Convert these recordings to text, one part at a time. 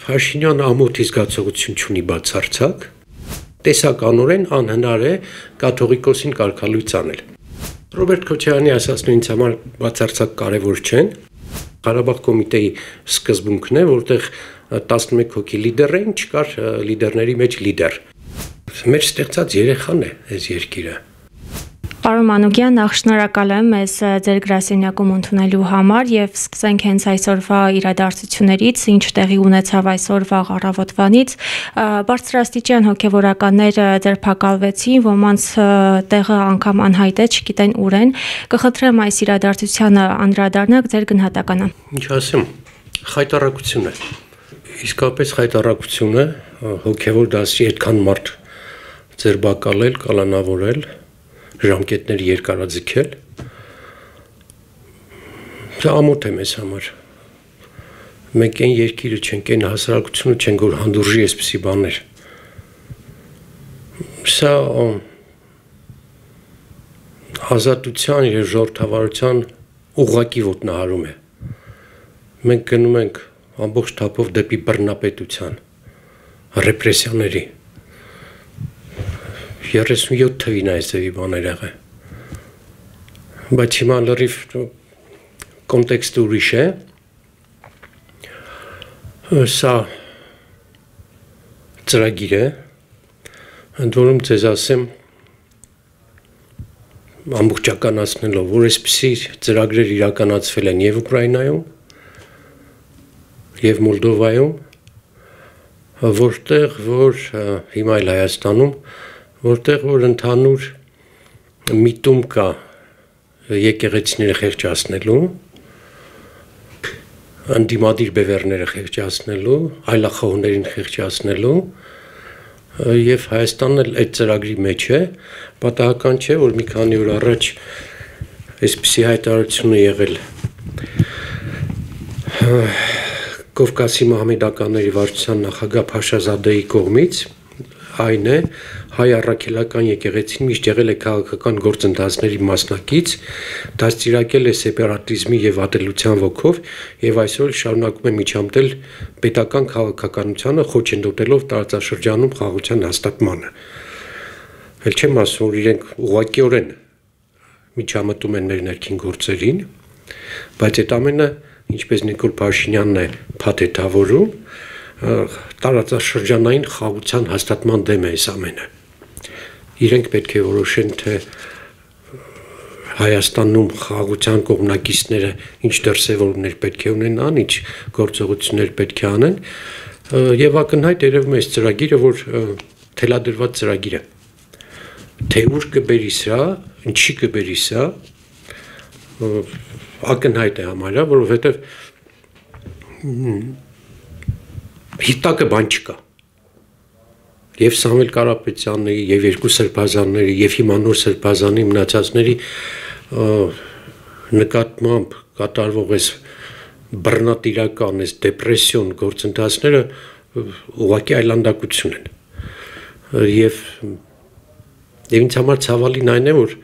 Փաշինյանը ամոթի զգացողություն չունի բացարձակ, տեսականորեն անհնար է կաթողիկոսին կարգալույծ անել։ Ռոբերտ Քոչարյանի ասածն ինձ համար բացարձակ կարևոր չեն։ Ղարաբաղ կոմիտեի սկզբունքն է, որտեղ 11 հոգի լիդեր էին, չկար լիդերների մեջ լիդեր։ Մեր ստեղծած երեխան է այս երկիրը։ Պարոն Մանուկյան, նախ շնորհակալ եմ մեզ ձեր գրասենյակում ընդունելու համար եւ սկսենք հենց այսօրվա իրադարձություններից, ինչ տեղի ունեցավ այսօր վաղ առավոտվանից։ Բարձրաստիճան հոգեվորականներ ձերբակալվեցին, ոմանց տեղը անգամ անհայտ է, չգիտեն ուր են։ Կխնդրեմ այս իրադարձությանը անդրադառնալ ձեր գնահատականը։ Ինչ ասեմ, խայտառակություն է։ Իսկապես խայտառակություն է հոգեվոր դասի այդքան մարդ ձերբակալել, կալանավորել, ժամկետների երկարաձգել։ Դա ամոթ է մեզ համար։ Մենք այն երկիրը չենք, այն հասարակությունը չենք, որ հանդուրժի այսպիսի բաներ։ Սա ազատության եւ ժողովրդավարության ուղղակի ոտնահարում է։ Մենք գնում ենք ամբողջ թափով դեպի բռնապետության, ռեպրեսիաների։ 37 թվին այս ձևի բաներ եղել։ Բայց հիմա լրիվ կոնտեքստը ուրիշ է։ Սա ծրագիր է, ընդ որում ձեզ ասեմ ամբողջականացնելով, որ այսպիսի ծրագրեր իրականացվել են եւ Ուկրաինայում, եւ Մոլդովայում, որտեղ որ հիմա էլ Հայաստանում, որտեղ որ ընդհանուր միտում կա եկեղեցիները խեղճացնելու, անդիմադիր բևեռները խեղճացնելու, այլախոհներին խեղճացնելու, եւ Հայաստանն էլ այդ ծրագրի մեջ է, պատահական չէ, որ մի քանի օր առաջ այսպիսի հայտարարություն է եղել Կովկասի մահմեդականների վարչության նախագահ Փաշազադեի կողմից, այն է հայ առաքելական եկեղեցին միշտ եղել է քաղաքական գործընթացների մասնակից, դաստիարակել է սեպարատիզմի եւ ատելության ոգով եւ այսօր շարունակում է միջամտել պետական քաղաքականությանը, խոչընդոտելով տարածաշրջանում խաղաղության հաստատմանը։ Էլ չեմ ասում, որ իրենք ուղղակիորեն միջամտում են մեր ներքին գործերին, բայց այդ ամենը, ինչպես Նիկոլ Փաշինյանն է փաթեթավորում, տարածաշրջանային խաղաղության հաստատման դեմ է այս ամենը։ Իրենք պետք է որոշեն, թե Հայաստանում խաղաղության կողմնակիցները ինչ դրսևորումներ պետք է ունենան, ինչ գործողություններ պետք է անեն, եւ ակնհայտ երևում է այս ծրագիրը, որ թելադրված ծրագիր է։ Թե ուր կբերի սա, ինչի կբերի սա, ակնհայտ է համարյա, որովհետեւ հիտակը բան չկա։ Եվ Սամվել Կարապետյանների, եւ երկու սրբազանների, եւ հիմա նոր սրբազանի մնացածների նկատմամբ կատարվող այս բռնատիրական, այս դեպրեսիոն գործընթացները ուղղակի այլանդակություն են։ Եվ ինձ համար ցավալին այն է, որ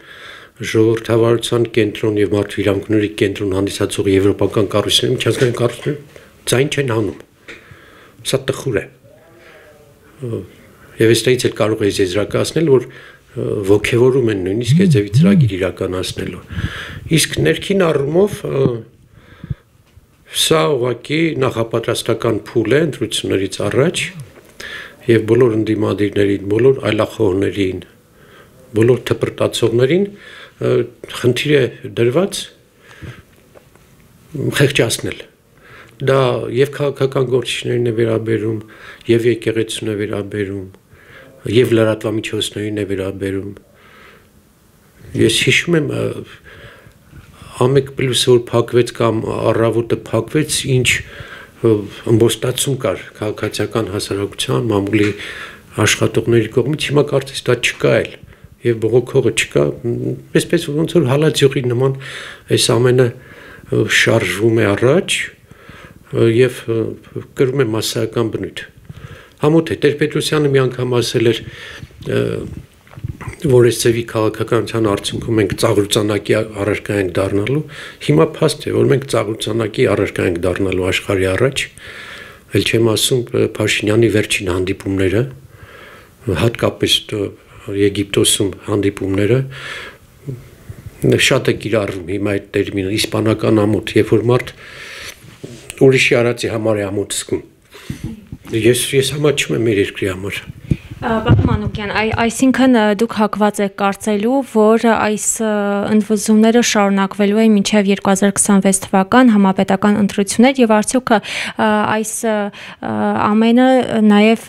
ժողովրդավարության կենտրոն եւ մարդու իրավունքների կենտրոն հանդիսացող եվրոպական կառույցները, միջազգային կառույցները ձայն չեն հանում։ Սա տխուր է։ Եվ այստեղից էլ կարող է եզրակացնել, որ ոգևորում են նույնիսկ այս ձևի ծրագիր իրականացնելու։ Իսկ ներքին առումով սա ուղղակի նախապատրաստական փուլ է ընտրություններից առաջ եւ բոլոր ընդդիմադիրներին, բոլոր այլախոհներին, բոլոր թպրտացողներին խնդիր է դրված խեղճացնել։ Դա եւ քաղաքական գործիչներին է վերաբերում, եւ եկեղեցուն է վերաբերում, եւ լրատվամիջոցներին է վերաբերում։ Ես հիշում եմ ամեկ+, որ փակվեց կամ առավոտը փակվեց, ինչ ըմբոստացում կար քաղաքացիական հասարակության մամուլի աշխատողների կողմից, հիմա կարծես դա չկա էլ, եւ բողոքողը չկա, այսպես ոնց որ հալածյուղի նման այս ամենը շարժվում է առաջ եւ կրում է մասսայական բնույթ։ Համոթ է, Տեր-Պետրոսյանը մի անգամ ասել էր, որ այս ձևի քաղաքականության արդյունքում մենք ծաղրուծանակի առարկա ենք դառնալու, հիմա փաստ է, որ մենք ծաղրուծանակի առարկա ենք դառնալու աշխարհի առաջ, Էլ չեմ ասում Փաշինյանի վերջին հանդիպումները, հատկապես Եգիպտոսում հանդիպումները, շատ է կիրառվում հիմա այդ տերմինը իսպանական ամոթ, երբ որ մարդ ուրիշի արածի համար է ամոթ զգում։ Ես համաչում եմ մեր երկրի համար։ Պարոն Մանուկյան, այսինքն դուք հակված եք կարծելու, որ այս ընդվզումները շարունակվելու են մինչև 2026 թվական համապետական ընտրություններ եւ արդյոք այս ամենը նաեւ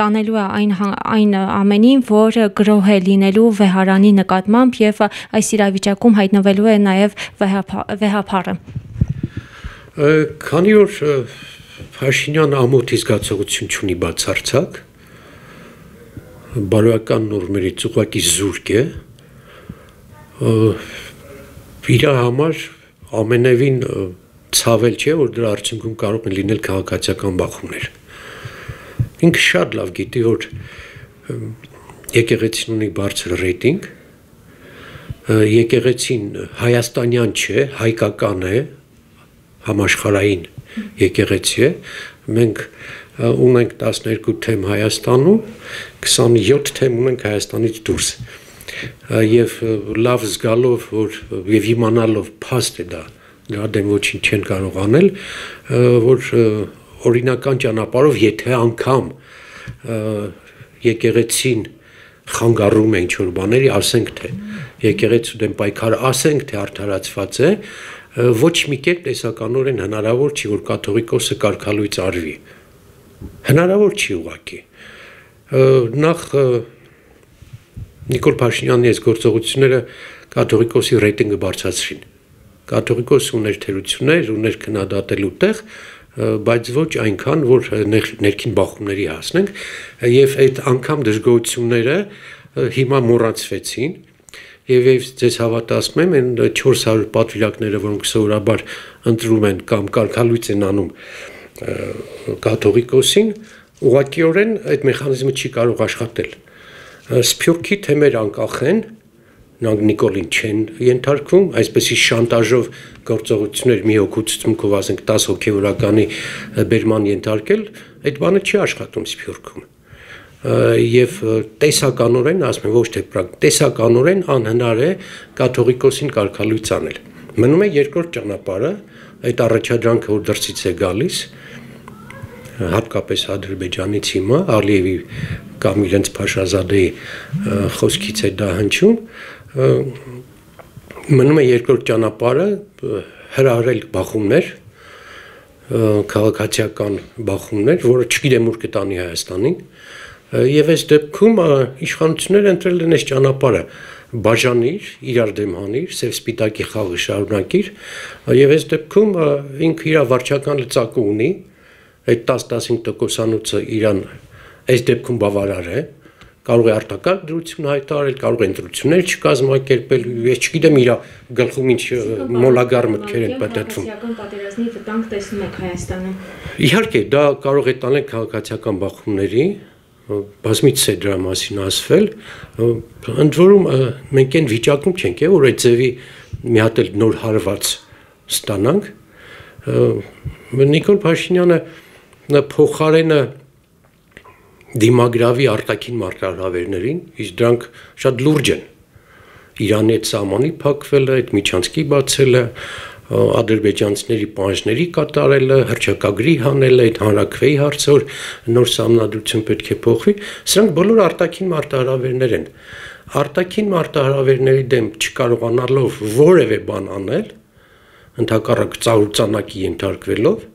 տանելու է այն ամենին, որ գրոհ է լինելու վեհարանի նկատմամբ եւ այս իրավիճակում հայտնվելու է նաեւ վեհապարը։ Քանի որ Փաշինյան ամոթի զգացողություն չունի բացարձակ, բարոյական նորմերից ուղղակի զուրկ է, իր համար ամենևին ցավել չէ, որ դրա արդյունքում կարող են լինել քաղաքացիական բախումներ։ Ինքը շատ լավ գիտի, որ եկեղեցին ունի բարձր ռեյտինգ, եկեղեցին հայաստանյան չէ, հայկական է, համաշխարհային եկեղեցի է, մենք ունենք 12 թեմ Հայաստանում, 27 թեմ ունենք Հայաստանից դուրս, եւ լավ զգալով, որ եւ իմանալով փաստ է դա, դրա դեմ ոչինչ չեն կարող անել, որ օրինական ճանապարհով, եթե անգամ եկեղեցին խանգարում է ինչ-որ բաների, ասենք թե եկեղեցու դեմ պայքարը, ասենք թե արդարացված է, ոչ մի կերպ տեսականորեն հնարավոր չի, որ կաթողիկոսը կարգալույծ արվի։ Հնարավոր չի ուղղակի։ Նախ Նիկոլ Փաշինյանի այս գործողությունները կաթողիկոսի ռեյտինգը բարձրացրին։ Կաթողիկոսը ուներ թերություններ, ուներ քննադատելու տեղ, բայց ոչ այնքան, որ ներքին բախումների հասնենք, եւ այդ անգամ դժգոհությունները հիմա մոռացվեցին։ Եվ ձեզ հավատացնում եմ, այն 400 պատվիրակները, որոնք սովորաբար ընտրում են կամ կարգալույծ են անում կաթողիկոսին, ուղղակիորեն այդ մեխանիզմը չի կարող աշխատել։ Սփյուռքի թեմեր անկախ են, նրանք Նիկոլին չեն ենթարկվում, այսպեսի շանտաժով գործողություններ մի հոգու ցուցմունքով, ասենք 10 հոգևորականի բերման ենթարկել, այդ բանը չի աշխատում Սփյուռքում։ Եվ տեսականորեն, ասում եմ ոչ թե տեսականորեն անհնար է կաթողիկոսին կարգալույծ անել։ Մնում է երկրորդ ճանապարհը, այդ առաջադրանքը, որ դրսից է գալիս, հատկապես Ադրբեջանից հիմա, Ալիևի կամ իրենց Փաշազադեի խոսքից է դա հնչում, մնում է երկրորդ ճանապարհը հրահրել բախումներ, քաղաքացիական բախումներ, որը չգիտեմ ուր կտանի Հայաստանին, եւ այս դեպքում իշխանությունները ընտրել են այս ճանապարհը, բաժանիր, իրար դեմ հանիր, սև սպիտակի խաղը շարունակիր, եւ այս դեպքում ինքը իր վարչական լծակը ունի, այդ 10-15%-անոցը իրան այս դեպքում բավարար է, կարող է արտակարգ դրություն հայտարարել, կարող է ընտրություններ չկազմակերպել, ես չգիտեմ իր գլխում ինչ մոլագար մտքեր են պատտվում։ Քաղաքացիական պատերազմի վտանգ տեսնում եք Հայաստանում։ Իհարկե, դա կարող է տանել քաղաքացիական բախումների, բազմից է դրա մասին ասվել, ընդ որում մենք այն վիճակում չենք, որ այդ ձևի մի հատ էլ նոր հարված ստանանք։ Նիկոլ Փաշինյանը փոխարենը դիմագրավի արտաքին մարտահրավերներին, իսկ դրանք շատ լուրջ են։ Իրանի հետ սահմանի փակվելը, այդ միջանցքի բացելը, ադրբեջանցիների պահանջների կատարելը, հռչակագրի հանելը, այդ հանրաքվեի հարցը, որ նոր սահմանադրություն պետք է փոխվի, սրանք բոլոր արտաքին մարտահրավերներ են։ Արտաքին մարտահրավերների դեմ չկարողանալով որևէ բան անել, ընդհակառակ ծառուծանակի ենթարկվելով,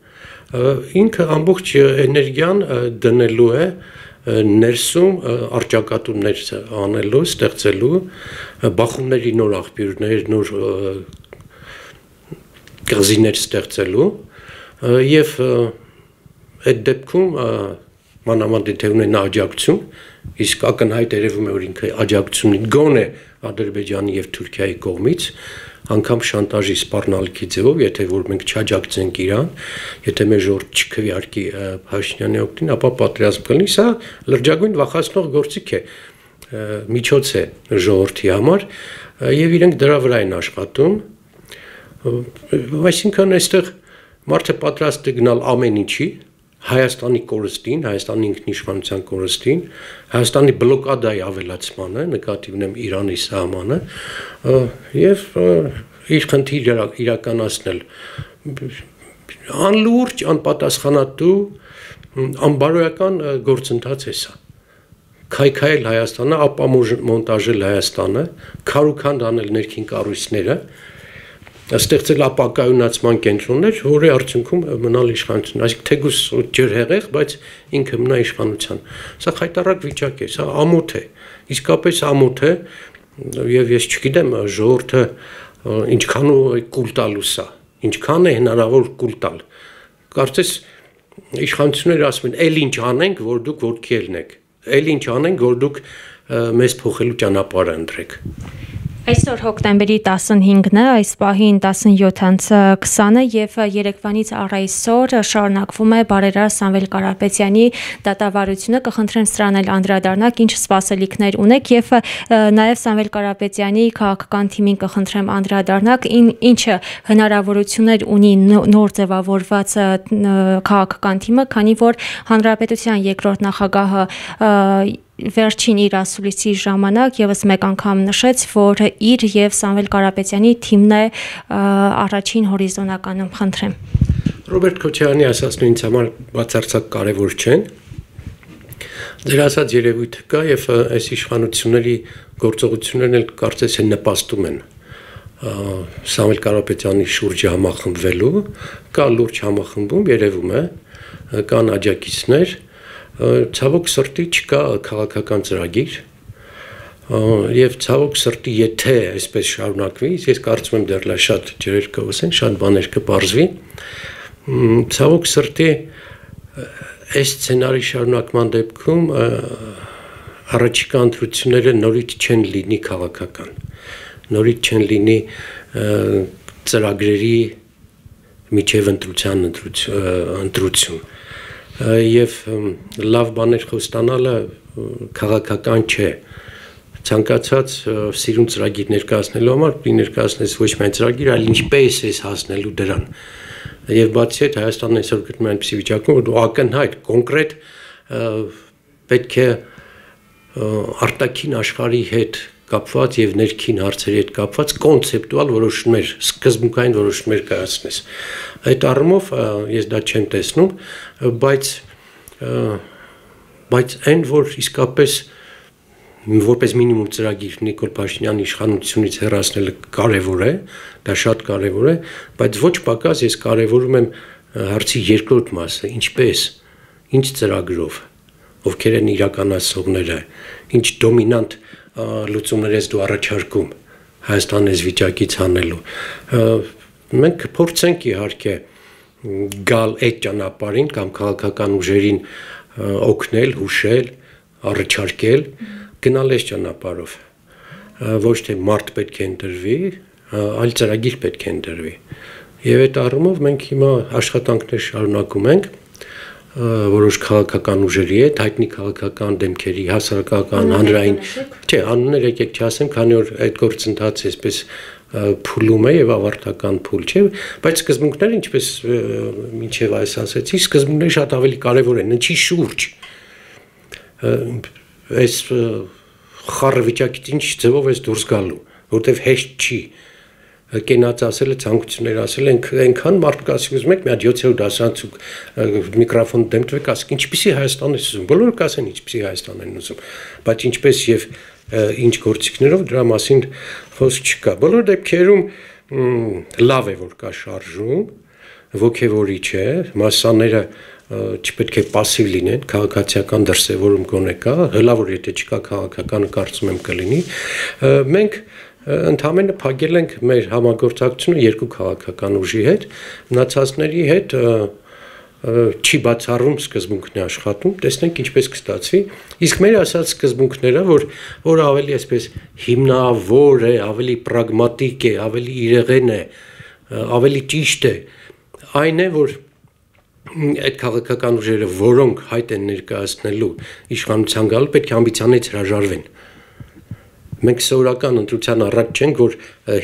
ինքը ամբողջ էներգիան դնելու է ներսում արճակատումներ անելու, ստեղծելու, բախումների նոր աղբյուրներ, նոր կղզիներ ստեղծելու եւ այդ դեպքում մանավանդ եթե ունենա աջակցություն, իսկ ակնհայտ երևում է, որ ինքը աջակցությունի գոնե Ադրբեջանի եւ Թուրքիայի կողմից, անգամ շանտաժի սպառնալիքի ձևով, եթե որ մենք չաջակցենք իրան, եթե մեր ժողովուրդը չքվեարկի Փաշինյանի օգտին, ապա պատերազմ կլինի, սա լրջագույն վախեցնող գործիք է, միջոց է ժողովրդի համար եւ իրենք դրա վրա են աշխատում, այսինքն այստեղ մարդը պատրաստ է գնալ ամեն ինչի, Հայաստանի կորստին, Հայաստանի ինքնիշխանության կորստին, Հայաստանի բլոկադայի ավելացմանը, նկատի ունեմ Իրանի սահմանը, եւ իր խնդիրը իրականացնել անլուրջ, անպատասխանատու, անբարոյական գործընթաց է սա։ Քայքայել Հայաստանը, ապամոնտաժել Հայաստանը, քարուքանդ անել ներքին կառույցները, ստեղծել ապակայունացման կենտրոններ, որի արդյունքում մնալ իշխանություն, այսինքն թեկուզ ջրհեղեղ, բայց ինքը մնա իշխանության։ Սա խայտառակ վիճակ է, սա ամոթ է, իսկապես ամոթ է, եւ ես չգիտեմ ժողովուրդը ինչքան կուլ տալու սա, ինչքան է հնարավոր կուլ տալ։ Կարծես իշխանությունները ասում են, «Էլ ինչ անենք, որ դուք ոտքի ելնեք, էլ ինչ անենք, որ դուք մեզ փոխելու ճանապարհը ընտրեք»։ Այսօր հոկտեմբերի 15-ն է, այս պահին 17:20-ը եւ երեկվանից առ այսօր շարունակվում է բարերար Սամվել Կարապետյանի դատավարությունը, կխնդրեմ սրան էլ անդրադառնաք, ինչ սպասելիքներ ունեք եւ նաեւ Սամվել Կարապետյանի քաղաքական թիմին կխնդրեմ անդրադառնաք, ինչ հնարավորություններ ունի նոր ձևավորված քաղաքական թիմը, քանի որ հանրապետության երկրորդ նախագահը վերջին իր ասուլիսի ժամանակ եւս մեկ անգամ նշեց, որ իր եւ Սամվել Կարապետյանի թիմն է առաջին հորիզոնականում, խնդրեմ։ Ռոբերտ Քոչարյանի ասածն ինձ համար բացարձակ կարևոր չեն։ Ձեր ասած երևույթը կա եւ այս իշխանությունների գործողություններն էլ կարծես է նպաստում են Սամվել Կարապետյանի շուրջը համախմբվելու, կա լուրջ համախմբում, երևում է, կան աջակիցներ, ցավոք սրտի չկա քաղաքական ծրագիր եւ ցավոք սրտի եթե այսպես շարունակվի, ես կարծում եմ դեռ շատ ջրեր կհոսեն, շատ բաներ կբարձվի, ցավոք սրտի այս սցենարի շարունակման դեպքում առաջիկա ընտրությունները նորից չեն լինի քաղաքական, նորից չեն լինի ծրագրերի միջև ընտրություն եւ լավ բաներ խոստանալը քաղաքական չէ։ Ցանկացած սիրուն ծրագիր ներկայացնելու համար պիտի ներկայացնես ոչ միայն ծրագիր, այլ ինչպես ես հասնելու դրան։ Եվ բացի այդ Հայաստանն այսօր գտնվում է այնպիսի վիճակում, որ ակնհայտ կոնկրետ պետք է արտաքին աշխարհի հետ կապված եւ ներքին հարցերի հետ կապված կոնցեպտուալ որոշումներ, սկզբունքային որոշումներ կայացնես։ Այդ առումով ես դա չեմ տեսնում, բայց այն որ իսկապես որպես մինիմում ծրագիր Նիկոլ Փաշինյանի իշխանությունից հեռացնելը կարևոր է, դա շատ կարևոր է, բայց ոչ պակաս ես կարևորում եմ հարցի երկրորդ մասը, ինչպես, ինչ ծրագրով, ովքեր են իրականացողները, ինչ դոմինանտ լուծումներ ես դու առաջարկում Հայաստանի այս վիճակից հանելու։ Մենք կփորձենք իհարկե գալ այդ ճանապարհին կամ քաղաքական ուժերին օգնել, հուշել, առաջարկել, գնալ այս ճանապարհով։ Ոչ թե մարդ պետք է ընտրվի, այլ ծրագիր պետք է ընտրվի։ Եվ այդ առումով մենք հիմա աշխատանքներ շարունակում ենք որոշ քաղաքական ուժերի հետ, հայտնի քաղաքական դեմքերի, հասարակական, հանրային, չէ, անուններ եկեք չասեմ, քանի որ այդ գործընթացը այսպես փուլում է եւ ավարտական փուլ չէ, բայց սկզբունքները, ինչպես մինչեւ այս ասեցի, սկզբունքները շատ ավելի կարեւոր են, ինչի շուրջ այս խառը վիճակից ինչ ձևով է դուրս գալու, որտեվ հեշտ չի կենաց ասել է ցանկություններ ասել այնքան մարդ կասի ուզում եք մի հատ 7-րդ դասանցուկ միկրոֆոն դեմտվեք ասեք ինչպեսի Հայաստան է ուզում բոլորը կասեն ինչպեսի Հայաստան են ուզում բայց ինչպես եւ ինչ գործիքներով դրա մասին խոսք չկա բոլոր դեպքերում լավ է որ կա շարժում ոգևորիչ է մասսաները չպետք է пассив լինեն քաղաքացիական դրսևորում գոնե կա հլա որ եթե չկա քաղաքականը կարծում եմ կլինի մենք ընդհանրապես փակել ենք մեր համագործակցությունը երկու քաղաքական ուժի հետ, մնացածների հետ չի բացառում սկզբունքն է աշխատում, տեսնենք ինչպես կստացվի, իսկ մեր ասած սկզբունքները, որ ավելի այսպես հիմնավոր է, ավելի պրագմատիկ է, ավելի իրեղեն է, ավելի ճիշտ է, այն է, որ այդ քաղաքական ուժերը, որոնք հայտ են ներկայացնելու իշխանության գալու, պետք է ամբիցիաներից հրաժարվեն։ Մենք սովորական ընտրության առաջ չենք, որ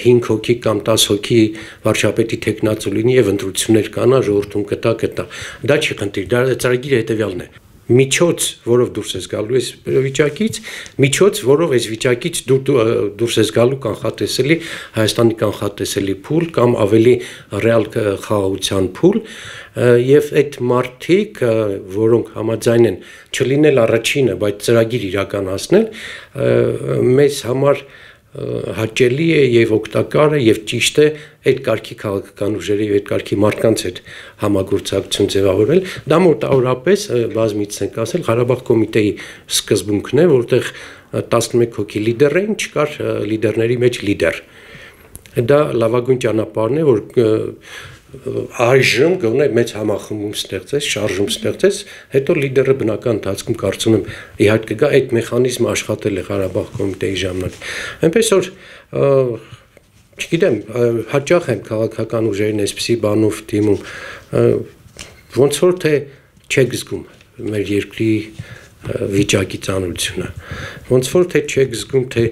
5 հոգի կամ 10 հոգի վարչապետի տեխնացու լինի եւ ընտրություններ կանա, ժողովրդում կտա։ Դա չի խնդիր, դա ծրագիրը հետեւյալն է։ Միջոց, որով դուրս ես գալու այս վիճակից, միջոց, որով այս վիճակից դուրս ես գալու կանխատեսելի Հայաստանի կանխատեսելի փուլ կամ ավելի ռեալ խաղաղության փուլ եւ այդ մարտիկ, որոնք համաձայն են չլինել առաջինը, բայց ծրագիր իրականացնել, մեզ համար հաճելի է եւ օգտակար է եւ ճիշտ է այդ կարգի քաղաքական ուժերի եւ այդ կարգի մարդկանց հետ համագործակցություն ձևավորել դա մոտավորապես բազմից ենք ասել Ղարաբաղ կոմիտեի սկզբունքն է որտեղ 11 հոգի լիդեր էին չկար լիդերների մեջ լիդեր դա լավագույն ճանապարհն է որ այժմ գոնե մեծ համախմբում ստեղծես, շարժում ստեղծես, հետո լիդերը բնական ընթացքում կարծում եմ իհարկե կգա այդ մեխանիզմը աշխատել է Ղարաբաղ կոմիտեի ժամանակ։ Այնպես որ չգիտեմ, հաճախ եմ քաղաքական ուժերին այսպիսի բանով դիմում, ոնց որ թե չեք զգում մեր երկրի վիճակի ծանրությունը, ոնց որ թե չեք զգում թե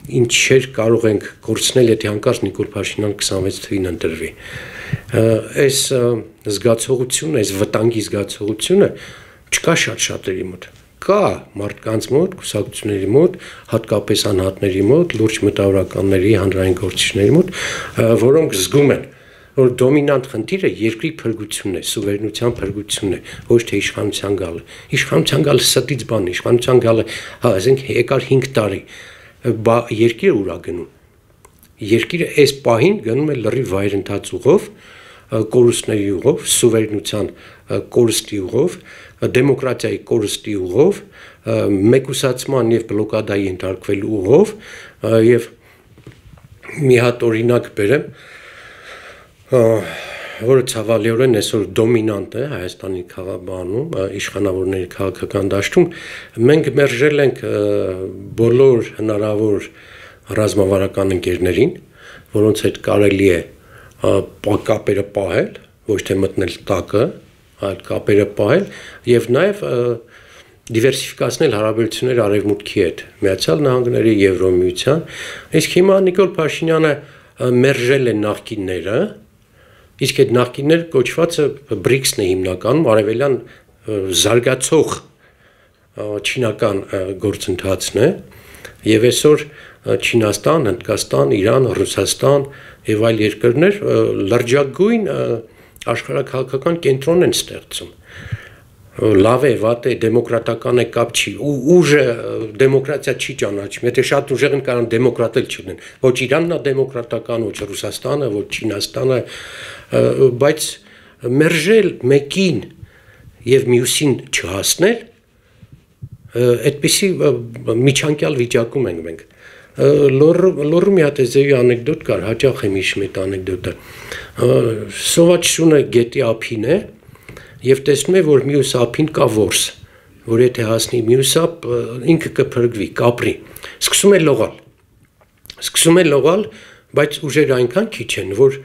ինչեր կարող ենք կորցնել, եթե հանկարծ Նիկոլ Փաշինյան 26 թվին ընտրվի։ Այս զգացողությունը, այս վտանգի զգացողությունը չկա շատ-շատերի մոտ։ Կա մարդկանց մոտ, կուսակցությունների մոտ, հատկապես անհատների մոտ, լուրջ մտավորականների, հանրային գործիչների մոտ, որոնք զգում են, որ դոմինանտ խնդիրը երկրի փրկությունն է, սուվերենության փրկությունն է, ոչ թե իշխանության գալը։ Իշխանության գալը ստից բան է, իշխանության գալը, ասենք եկար 5 տարի, երկիրը ուր է գնում։ Երկիրը այս պահին գնում է լրիվ վայրընթաց ուղով, կորուստների ուղով, սուվերենության կորստի ուղով, դեմոկրատիայի կորստի ուղով, մեկուսացման եւ բլոկադայի ենթարկվելու ուղով եւ մի հատ օրինակ բերեմ, որը ցավալիորեն այսօր դոմինանտ է Հայաստանի քաղաքաբանում, իշխանավորների քաղաքական դաշտում, մենք մերժել ենք բոլոր հնարավոր ռազմավարական ընկերներին, որոնց հետ կարելի է կապերը պահել, ոչ թե մտնել տակը, այլ կապերը պահել եւ նաեւ դիվերսիֆիկացնել հարաբերությունները արևմուտքի հետ, Միացյալ Նահանգների, Եվրոմիության, իսկ հիմա Նիկոլ Փաշինյանը մերժել է նախկինները, իսկ այդ նախկինները կոչվածը BRICS-ն է հիմնականում, արևելյան զարգացող չինական գործընթացն է, եւ այսօր Չինաստան, Հնդկաստան, Իրան, Ռուսաստան եւ այլ երկրներ լրջագույն աշխարհակաղակական կենտրոն են ստեղծում։ Լավ է, վատ է, դեմոկրատական է, կապ չի։ Ուժը դեմոկրատիա չի ճանաչում։ Եթե շատ ուժեղ են կարող դեմոկրատել չլինեն։ Ոչ Իրանն է դեմոկրատական, ոչ Ռուսաստանը, ոչ Չինաստանը, բայց մերժել մեկին եւ մյուսին չհասնել, այդպիսի միջանկյալ վիճակում ենք մենք։ Լոռու մի հատ էզեի անեկդոտ կար, հաճախ եմ հիշում այդ անեկդոտը։ Սովածշունը գետի ափին է եւ տեսնում է, որ մյուս ափին կա որս, որ եթե հասնի մյուս ափ, ինքը կփրկվի, կապրի։ Սկսում է լողալ, բայց ուժերը այնքան քիչ են, որ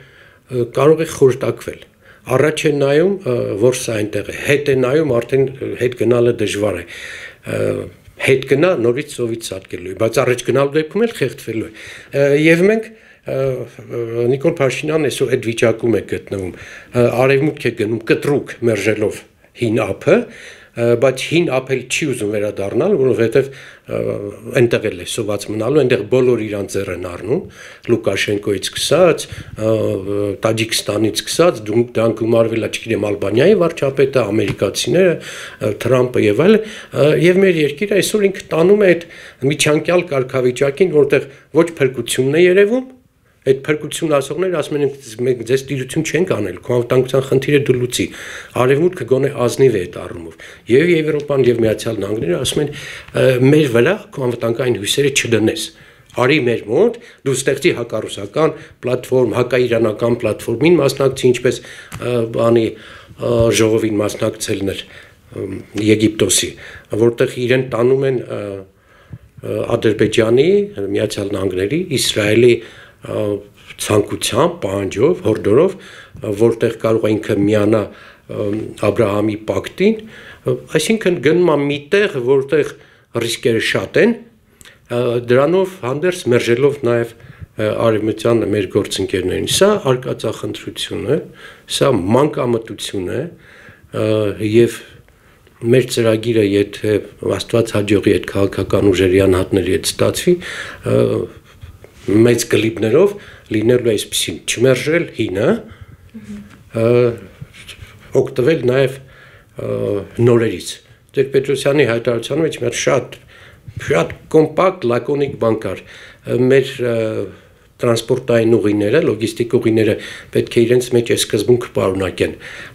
կարող է խորտակվել։ Առաջ է նայում, որսը այնտեղ է, հետ է նայում, արդեն հետ գնալը դժվար է։ Հետ գնա նորից սովից սատկելու է, բայց առաջ գնալու դեպքում էլ խեղդվելու է։ Եվ մենք Նիկոլ Փաշինյանն այսօր այդ վիճակում է գտնվում։ Արևմուտք է գնում կտրուկ մերժելով հին ափը, բայց հին ափել չի ուզում վերադառնալ, որովհետև այնտեղ էլ է սոված մնալու, այնտեղ բոլոր իրան ձեռ են առնում, Լուկաշենկոից սկսած, Տաջիկստանից սկսած, դրանք գումարվել է, չգիտեմ, Ալբանիայի վարչապետը, ամերիկացիները, Թրամփը եւ այլն, եւ մեր երկիրը այսօր ինքը տանում է այդ միջանկյալ կարգավիճակին, որտեղ ոչ փրկությունն է երևում, այդ փրկություն ասողները ասում են մենք ձեզ տիրություն չենք անել, քո անվտանգության խնդիրը դու լուծի։ Արևմուտքը գոնե ազնիվ է այդ առումով։ Եվ Եվրոպան եւ Միացյալ Նահանգները ասում են մեր վրա քո անվտանգային հույսերը չդնես։ Արի մեր մոտ, դու ստեղծի հակառուսական պլատֆորմ, հակաիրանական պլատֆորմին մասնակցի, ինչպես բանի ժողովին մասնակցելն էր Եգիպտոսի, որտեղ իրեն տանում են Ադրբեջանի, Միացյալ Նահանգների, Իսրայելի ցանկությամբ, պահանջով, հորդորով, որտեղ կարող է ինքը միանա Աբրահամի պակտին, այսինքն գնում է միտեղ, որտեղ ռիսկերը շատ են, դրանով հանդերձ մերժելով նաև արևմտյան մեր գործընկերներին։ Սա արկածախնդրություն է, սա մանկամտություն է եւ մեր ծրագիրը, եթե Աստված հաջողի այդ քաղաքական ուժերի անհատների հետ ստացվի, մեծ կլիպներով լինելու է այսպեսին չմերժել հինը, օգտվել նաև նորերից։ Տեր-Պետրոսյանի հայտարարության մեջ մեր շատ կոմպակտ, լակոնիկ բան կար։ Մեր տրանսպորտային ուղիները, լոգիստիկ ուղիները պետք է իրենց մեջ այս սկզբունքը պարունակեն։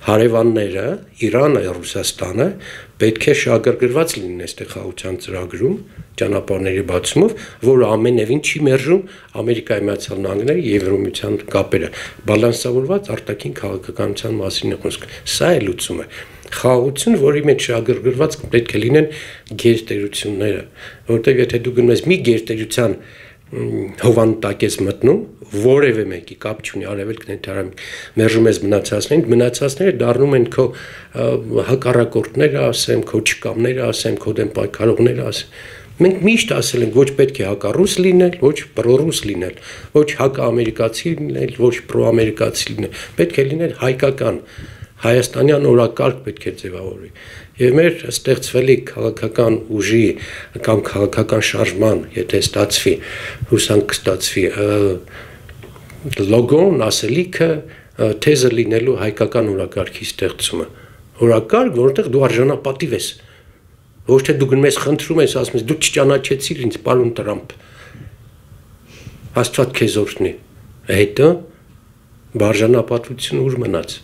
Հարևանները, Իրանը, Ռուսաստանը պետք է շահագրգռված լինեն այստեղ խաղաղության ծրագրում, ճանապարհների բացումով, որը ամենևին չի մերժում Ամերիկայի Միացյալ Նահանգների եւ Եվրոմիության կապերը։ Բալանսավորված արտաքին քաղաքականության մասին է խոսքը։ Սա է լուծումը։ Խաղաղություն, որի մեջ շահագրգռված պետք է լինեն գերտերությունները, որտեղ եթե դու գնում ես մի գերտերության հովան տակ ես մտնում, որևէ մեկի կապ չունի արևելքն ընդհանրապես մերժում ես մնացածները դառնում են քո հակառակորդները, ասեմ, քո չկամները, ասեմ, քո դեմ պայքարողները, ասեմ։ Մենք միշտ ասել ենք ոչ պետք է հակառուս լինել, ոչ պրոռուս լինել, ոչ հակաամերիկացի լինել, ոչ պրոամերիկացի լինել, պետք է լինել հայկական, հայաստանյան օրակարգ պետք է ձևավորվի։ Եվ մեր ստեղծվելիք քաղաքական ուժի կամ քաղաքական շարժման, եթե ստացվի, հուսանք կստացվի, լոգոն, ասելիքը, թեզը լինելու հայկական օրակարգի ստեղծումը։ Օրակարգ, որտեղ դու արժանապատիվ ես։ Ոչ թե դու գնում ես խնդրում ես, ասում ես դու չճանաչեցիր ինձ, պարոն Տրամփ։ Աստված քեզ օրհնի։ Հետո բարժանապատվությունը ուր մնաց։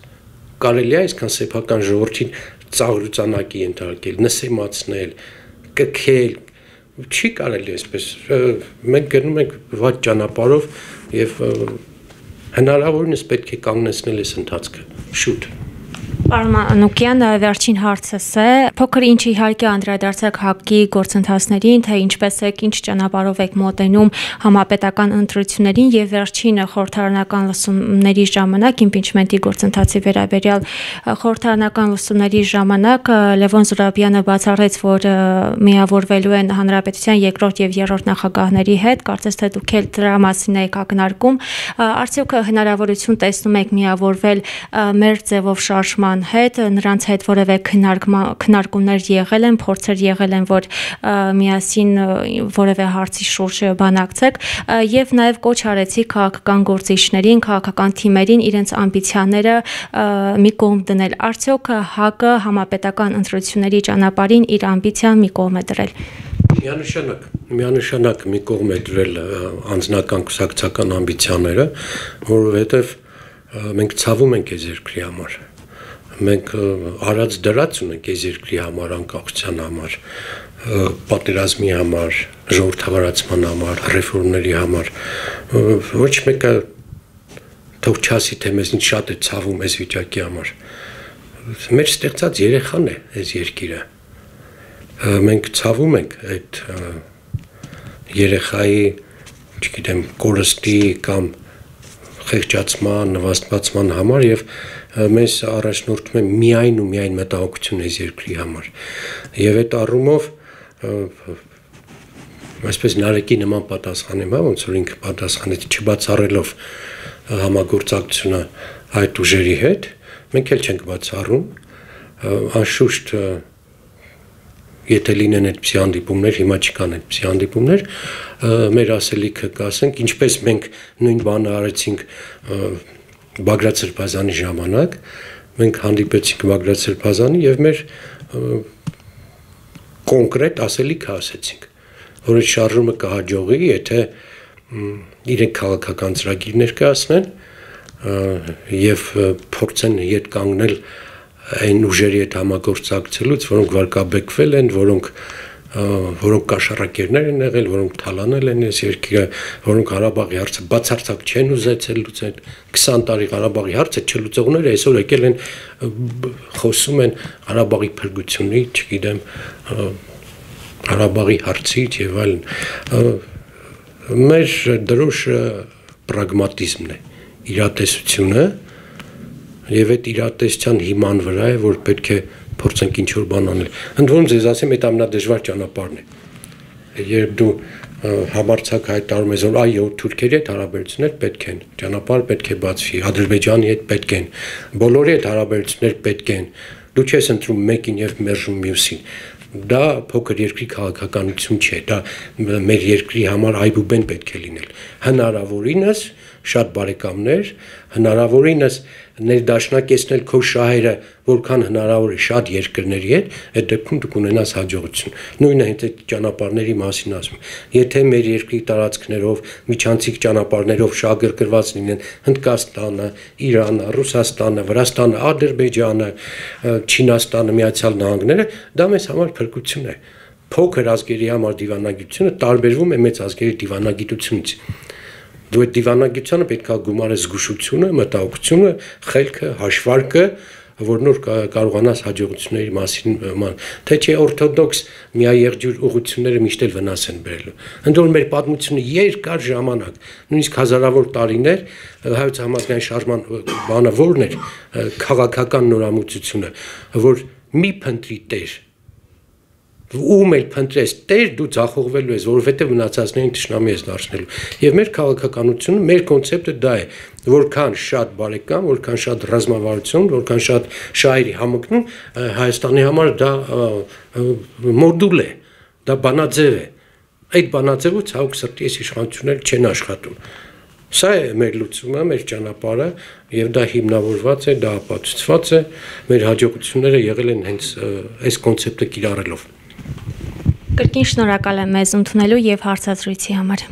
Կարելի է այսքան սեփական ժողովրդին ծաղրուծանակի ենթարկել, նսեմացնել, կքել, չի կարելի այսպես։ Մենք գնում ենք վատ ճանապարհով եւ հնարավորինս պետք է կանգնեցնել այս ընթացքը։ Շուտ։ Պարոն Մանուկյան, վերջին հարցս է, փոքր ինչ իհարկե անդրադարձակ ՀԱԿ-ի գործընթացներին, թե ինչպես եք, ինչ ճանապարհով եք մոտենում համապետական ընտրություններին եւ վերջին խորհրդարանական լսումների ժամանակ իմպիչմենտի գործընթացի վերաբերյալ խորհրդարանական լսումների ժամանակ Լևոն Զուրաբյանը բացառեց, որ միավորվելու են Հանրապետության երկրորդ եւ երրորդ նախագահների հետ, կարծես թե դուք էլ դրա մասին եք ակնարկում, արդյոք հնարավորություն տեսնում եք միավորվել մեր ձևով շարժման հետ, նրանց հետ որևէ քննարկումներ եղել են, փորձեր եղել են, որ միասին որևէ հարցի շուրջ բանակցեք եւ նաեւ կոչ արեցի քաղաքական գործիչներին, քաղաքական թիմերին իրենց ամբիցիաները մի կողմ դնել։ Արդյոք ՀԱԿ-ը համապետական ընտրությունների ճանապարհին իր ամբիցիան մի կողմ է դրել։ Միանշանակ մի կողմ է դրել անձնական կուսակցական ամբիցիաները, որովհետեւ մենք ցավում ենք այս երկրի համար։ Մենք արած դրած ունենք այս երկրի համար, անկախության համար, պատերազմի համար, ժողովրդավարացման համար, ռեֆորմների համար, ոչ մեկը թող չասի, թե մեզ ինչ շատ է ցավում այս վիճակի համար։ Մեր ստեղծած երեխան է այս երկիրը։ Մենք ցավում ենք այդ երեխայի, չգիտեմ, կորստի կամ խեղճացման, նվաստացման համար եւ մեզ առաջնորդում է միայն ու միայն մտահոգություն այս երկրի համար։ Եվ այդ առումով այսպես Նարեկի նման պատասխանեմ, ոնց որ ինքը պատասխանեց, չբացառելով համագործակցությունը այդ ուժերի հետ, մենք էլ չենք բացառում, անշուշտ եթե լինեն այդպիսի հանդիպումներ, հիմա չկան այդպիսի հանդիպումներ, մեր ասելիքը կասենք, ինչպես մենք նույն բանը արեցինք Բագրատ Սրբազանի ժամանակ, մենք հանդիպեցինք Բագրատ Սրբազանի եւ մեր կոնկրետ ասելիքը ասեցինք, որ այդ շարժումը կհաջողի, եթե իրենք քաղաքական ծրագիր ներկայացնեն եւ փորձեն իդ կանգնել այն ուժերի հետ համագործակցելուց, որոնք վարկաբեկվել են, որոնք կաշառակերներ են եղել, որոնք թալանել են այս երկիրը, որոնք Ղարաբաղի հարցը բացարձակ չեն ուզեցել լուծել, 20 տարի Ղարաբաղի հարցը չլուծողները այսօր եկել են խոսում են Ղարաբաղի փրկությունից, չգիտեմ, Ղարաբաղի հարցից եւ այլն։ Մեր դրոշը պրագմատիզմն է, իրատեսությունը եւ այդ իրատեսության հիման վրա է, որ պետք է փորձենք ինչ-որ բան անել։ Ընդ որում ձեզ ասեմ, այդ ամենադժվար ճանապարհն է։ Երբ դու համարձակ հայտարարում է, որ այո, Թուրքիայի հետ հարաբերություններ պետք են, ճանապարհ պետք է բացվի, Ադրբեջանի հետ պետք են, բոլորի հետ հարաբերություններ պետք են, դու չես ընտրում մեկին եւ մերժում մյուսին։ Դա փոքր երկրի քաղաքականություն չէ, դա մեր երկրի համար այբուբեն պետք է լինել։ Հնարավորինս շատ բարեկամներ, հնարավորինս ներդաշնակեցնել քո շահերը, որքան հնարավոր է շատ երկրների հետ, այդ դեպքում դու կունենաս հաջողություն։ Նույնը հենց այդ ճանապարհների մասին ասում։ Եթե մեր երկրի տարածքներով, միջանցիկ ճանապարհներով շահագրգռված լինեն Հնդկաստանը, Իրանը, Ռուսաստանը, Վրաստանը, Ադրբեջանը, Չինաստանը, Միացյալ Նահանգները, դա մեզ համար փրկություն է։ Փոքր ազգերի համար դիվանագիտությունը տարբերվում է մեծ ազգերի դիվանագիտությունից։ Դու այդ դիվանագիտությանը պետք է գումարես զգուշությունը, մտահոգությունը, խելքը, հաշվարկը, որ նոր կարողանաս հաջողությունների մասին թե չէ օրթոդոքս միաեղջյուր ուղղությունները միշտ էլ վնաս են բերելու։ Ընդ որ մեր պատմությունը երկար ժամանակ, նույնիսկ հազարավոր տարիներ հայոց համազգային շարժման բանը որն էր քաղաքական նորամուծությունը, որ մի փնտրի տեր ում էլ փնտրես տեր դու ցախողվելու ես, որովհետև մնացածներին թշնամի ես դարձնելու։ Եվ մեր քաղաքականությունը, մեր կոնցեպտը դա է, որքան շատ բարեկամ, որքան շատ ռազմավարություն, որքան շատ շահերի համընկնում, Հայաստանի համար դա մոդուլ է, դա բանաձև է։ Այդ բանաձևը ցավոք սրտի այս իշխանությունները չեն աշխատում։ Սա է մեր լուծումը, մեր ճանապարհը, եւ դա հիմնավորված է, դա ապացուցված է, մեր հաջողությունները եղել են հենց այս կոնցեպտը կիրառելով։ Կրկին շնորհակալ եմ մեզ ընդունելու եւ հարցազրույցի համար։